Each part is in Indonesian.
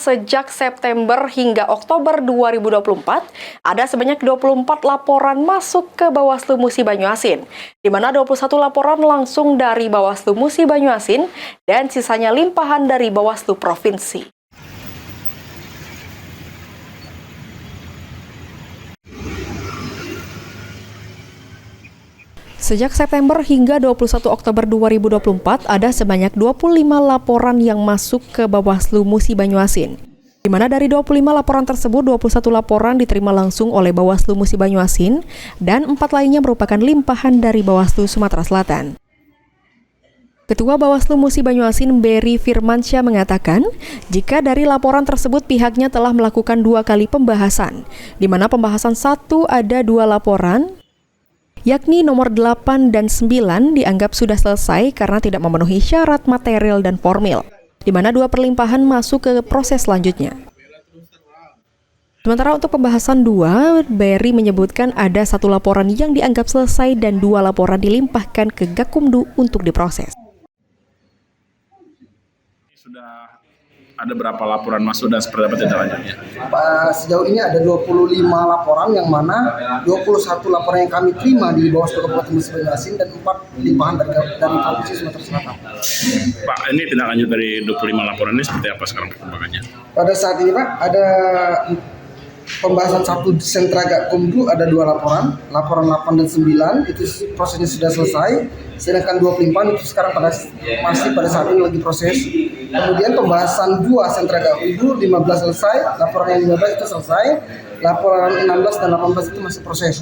sejak September hingga Oktober 2024, ada sebanyak 24 laporan masuk ke Bawaslu Musi Banyuasin, di mana 21 laporan langsung dari Bawaslu Musi Banyuasin dan sisanya limpahan dari Bawaslu Provinsi. Sejak September hingga 21 Oktober 2024, ada sebanyak 25 laporan yang masuk ke Bawaslu Musi Banyuasin. Di mana dari 25 laporan tersebut, 21 laporan diterima langsung oleh Bawaslu Musi Banyuasin dan 4 lainnya merupakan limpahan dari Bawaslu Sumatera Selatan. Ketua Bawaslu Musi Banyuasin, Berry Firmansyah, mengatakan jika dari laporan tersebut pihaknya telah melakukan 2 kali pembahasan, di mana pembahasan 1 ada 2 laporan, yakni nomor 8 dan 9 dianggap sudah selesai karena tidak memenuhi syarat material dan formil, di mana 2 perlimpahan masuk ke proses selanjutnya. Sementara untuk pembahasan 2, Berry menyebutkan ada 1 laporan yang dianggap selesai dan 2 laporan dilimpahkan ke Gakumdu untuk diproses. Sudah ada berapa laporan masuk dan seperti apa tindak lanjutnya? Sejauh ini ada 25 laporan, yang mana 21 laporan yang kami terima di Bawaslu Kabupaten Musi Banyuasin dan 4 limpahan dari Provinsi Sumatera Selatan. Pak, ini tindak lanjut dari 25 laporan ini seperti apa sekarang perkembangannya? Pada saat ini Pak, ada pembahasan 1 di Sentra Gakumdu, ada 2 laporan 8 dan 9, itu prosesnya sudah selesai, sedangkan 2 pelimpahan itu sekarang masih pada saat ini lagi proses. Kemudian pembahasan 2 Sentra Gakumdu 15 selesai, laporan yang 15 itu selesai, laporan 16 dan 18 itu masih proses.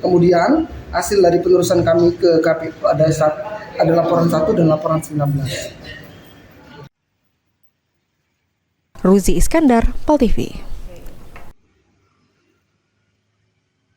Kemudian hasil dari penerusan kami ke KPU ada laporan 1 dan laporan 19. Ruzi Iskandar, PAL TV.